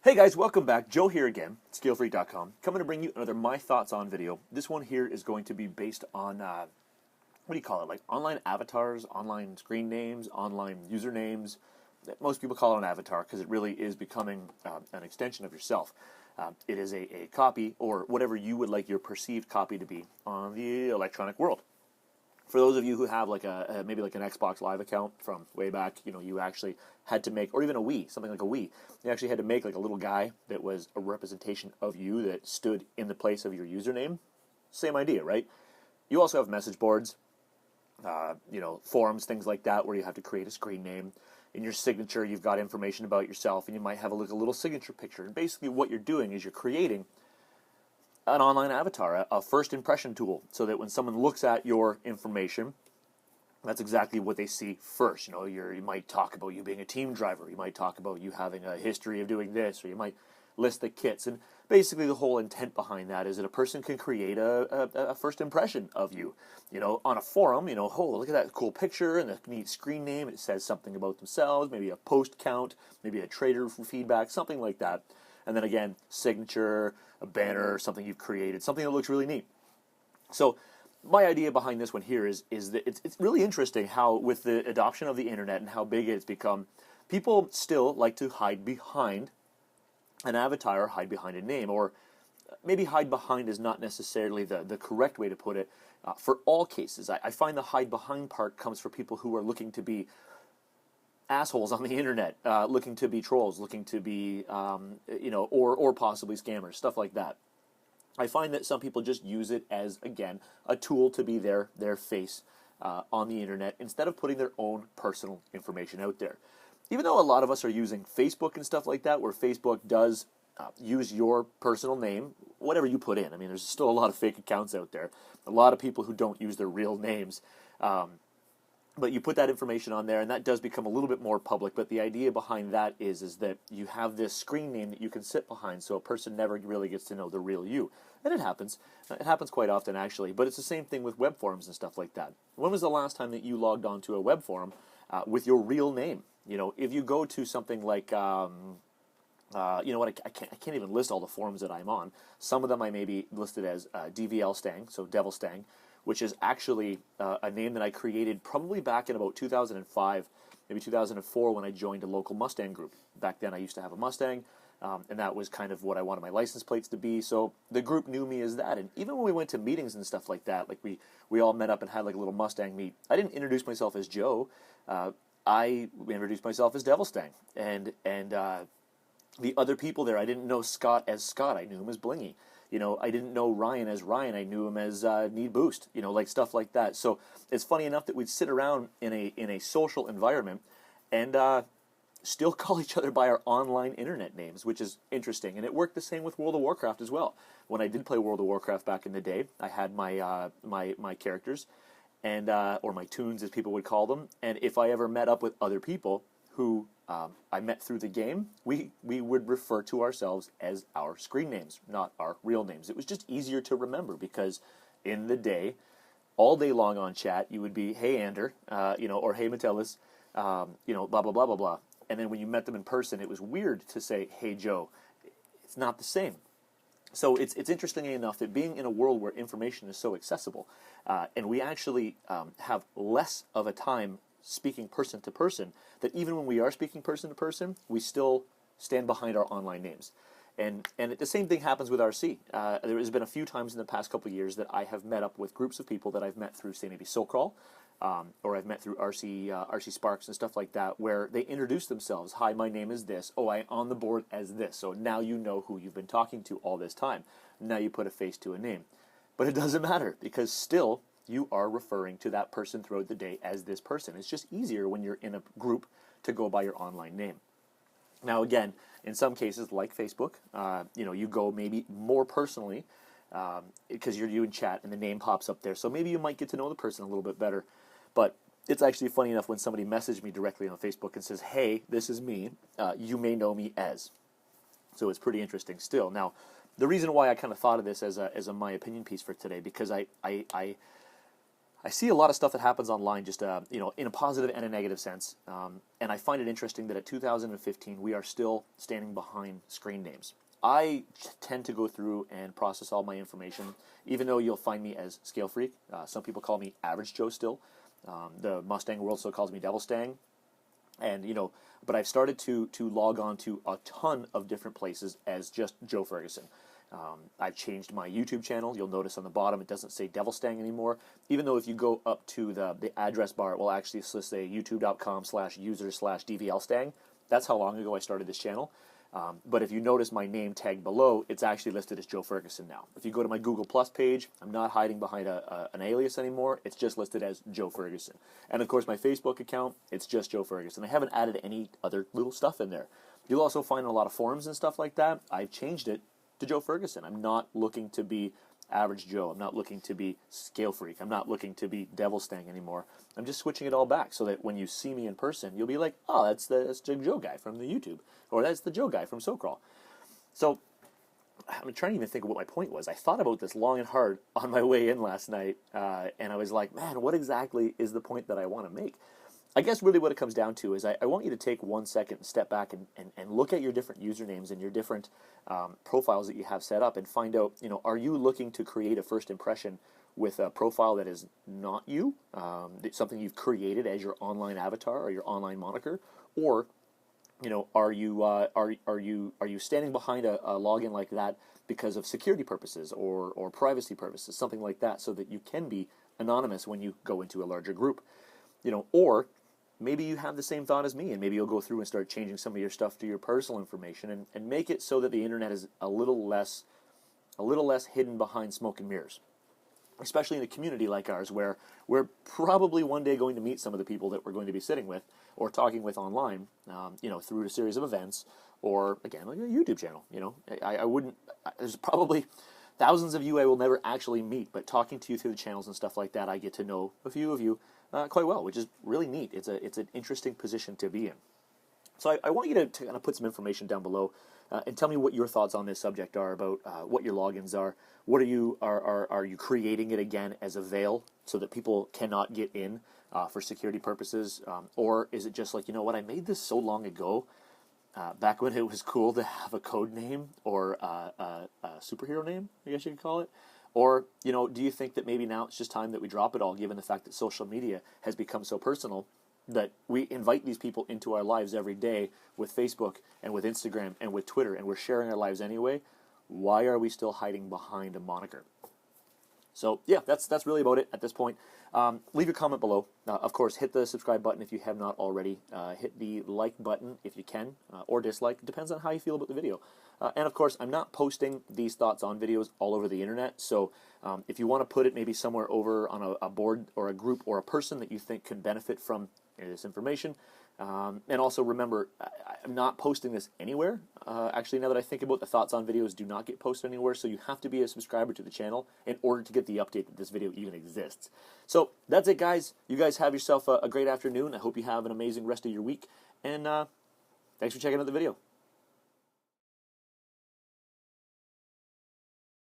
Hey guys, welcome back. Joe here again, ScaleFreak.com, coming to bring you another My Thoughts On video. This one here is going to be based on, what do you call it, like online avatars, online screen names, online usernames. Most people call it an avatar because it really is becoming an extension of yourself. It is a copy, or whatever you would like your perceived copy to be on the electronic world. For those of you who have like maybe like an Xbox Live account from way back, you actually had to make, or even a Wii, something like a Wii, you actually had to make like a little guy that was a representation of you that stood in the place of your username. Same idea, right? You also have message boards, forums, things like that, where you have to create a screen name. In your signature, you've got information about yourself, and you might have a little signature picture. And basically what you're doing is you're creating an online avatar, a first impression tool, so that when someone looks at your information, that's exactly what they see first. You might talk about you being a team driver, you might talk about you having a history of doing this, or you might list the kits. And basically the whole intent behind that is that a person can create a first impression of you. On a forum, oh, look at that cool picture and a neat screen name. It says something about themselves, maybe a post count, maybe a trader feedback, something like that. And then again, signature, a banner, something you've created, something that looks really neat. So my idea behind this one here is that it's really interesting how, with the adoption of the internet and how big it's become, people still like to hide behind an avatar, or hide behind a name, or maybe hide behind is not necessarily the correct way to put it. For all cases, I find the hide behind part comes for people who are looking to be assholes on the internet, looking to be trolls, looking to be, or possibly scammers, stuff like that. I find that some people just use it as, again, a tool to be their face on the internet instead of putting their own personal information out there. Even though a lot of us are using Facebook and stuff like that, where Facebook does use your personal name, whatever you put in. I mean, there's still a lot of fake accounts out there, a lot of people who don't use their real names. But you put that information on there, and that does become a little bit more public. But the idea behind that is that you have this screen name that you can sit behind, so a person never really gets to know the real you. And it happens. It happens quite often, actually. But it's the same thing with web forums and stuff like that. When was the last time that you logged on to a web forum with your real name? If you go to something like, I can't even list all the forums that I'm on. Some of them I may be listed as DVL Stang, so Devil Stang, which is actually a name that I created probably back in about 2005, maybe 2004, when I joined a local Mustang group. Back then I used to have a Mustang, and that was kind of what I wanted my license plates to be, so the group knew me as that. And even when we went to meetings and stuff like that, like we all met up and had like a little Mustang meet, I didn't introduce myself as Joe, I introduced myself as Devil Stang, and the other people there, I didn't know Scott as Scott, I knew him as Blingy. I didn't know Ryan as Ryan. I knew him as Need Boost. Like stuff like that. So it's funny enough that we'd sit around in a social environment and still call each other by our online internet names, which is interesting. And it worked the same with World of Warcraft as well. When I did play World of Warcraft back in the day, I had my my characters, and or my toons, as people would call them. And if I ever met up with other people who I met through the game, we would refer to ourselves as our screen names, not our real names. It was just easier to remember because in the day, all day long on chat, you would be, hey, Ander, or hey, Metellus, blah, blah, blah, blah, blah. And then when you met them in person, it was weird to say, hey, Joe. It's not the same. So it's interesting enough that being in a world where information is so accessible, and we actually have less of a time speaking person to person, that even when we are speaking person to person, we still stand behind our online names. And the same thing happens with RC. There has been a few times in the past couple of years that I have met up with groups of people that I've met through, say, maybe SoCrawl, or I've met through RC Sparks and stuff like that, where they introduce themselves. Hi, my name is this. Oh, I'm on the board as this. So now you know who you've been talking to all this time. Now you put a face to a name. But it doesn't matter, because still you are referring to that person throughout the day as this person. It's just easier when you're in a group to go by your online name. Now, again, in some cases, like Facebook, you go maybe more personally because you're doing chat and the name pops up there. So maybe you might get to know the person a little bit better. But it's actually funny enough when somebody messaged me directly on Facebook and says, hey, this is me. You may know me as. So it's pretty interesting still. Now, the reason why I kind of thought of this as a my opinion piece for today, because I I see a lot of stuff that happens online, just in a positive and a negative sense, and I find it interesting that at 2015 we are still standing behind screen names. I tend to go through and process all my information, even though you'll find me as Scale Freak. Some people call me Average Joe still. The Mustang world still calls me Devil Stang, and but I've started to log on to a ton of different places as just Joe Ferguson. I've changed my YouTube channel. You'll notice on the bottom it doesn't say Devil Stang anymore, even though if you go up to the address bar, it will actually say youtube.com/user/DVLstang. That's how long ago I started this channel. But if you notice my name tag below, it's actually listed as Joe Ferguson now. If you go to my Google Plus page, I'm not hiding behind an alias anymore. It's just listed as Joe Ferguson. And of course, my Facebook account, it's just Joe Ferguson. I haven't added any other little stuff in there. You'll also find in a lot of forums and stuff like that, I've changed it to Joe Ferguson. I'm not looking to be Average Joe. I'm not looking to be Scale Freak. I'm not looking to be Devil Stang anymore. I'm just switching it all back so that when you see me in person, you'll be like, oh, that's the Joe guy from the YouTube, or that's the Joe guy from SoCrawl. So I'm trying to even think of what my point was. I thought about this long and hard on my way in last night, and I was like, man, what exactly is the point that I want to make? I guess really what it comes down to is I want you to take 1 second and step back and look at your different usernames and your different profiles that you have set up and find out, are you looking to create a first impression with a profile that is not you, something you've created as your online avatar or your online moniker, or are you standing behind a login like that because of security purposes or privacy purposes, something like that, so that you can be anonymous when you go into a larger group, or maybe you have the same thought as me, and maybe you'll go through and start changing some of your stuff to your personal information and make it so that the internet is a little less hidden behind smoke and mirrors. Especially in a community like ours, where we're probably one day going to meet some of the people that we're going to be sitting with or talking with online, through a series of events, or again, like a YouTube channel. I wouldn't. There's probably thousands of you I will never actually meet, but talking to you through the channels and stuff like that, I get to know a few of you quite well, which is really neat. It's an interesting position to be in. So I want you to kind of put some information down below and tell me what your thoughts on this subject are about what your logins are. What are you creating it again as a veil so that people cannot get in for security purposes, or is it just like, I made this so long ago, back when it was cool to have a code name or a superhero name, I guess you could call it. Or, do you think that maybe now it's just time that we drop it all, given the fact that social media has become so personal that we invite these people into our lives every day with Facebook and with Instagram and with Twitter, and we're sharing our lives anyway? Why are we still hiding behind a moniker? So, yeah, that's really about it at this point. Leave your comment below. Of course, hit the subscribe button if you have not already. Hit the like button if you can, or dislike. It depends on how you feel about the video. And, of course, I'm not posting these thoughts on videos all over the internet. So if you want to put it maybe somewhere over on a board or a group or a person that you think could benefit from this information. And also remember, I'm not posting this anywhere. Actually, now that I think about it, the thoughts on videos do not get posted anywhere, so you have to be a subscriber to the channel in order to get the update that this video even exists. So that's it, guys. You guys have yourself a great afternoon. I hope you have an amazing rest of your week, and thanks for checking out the video.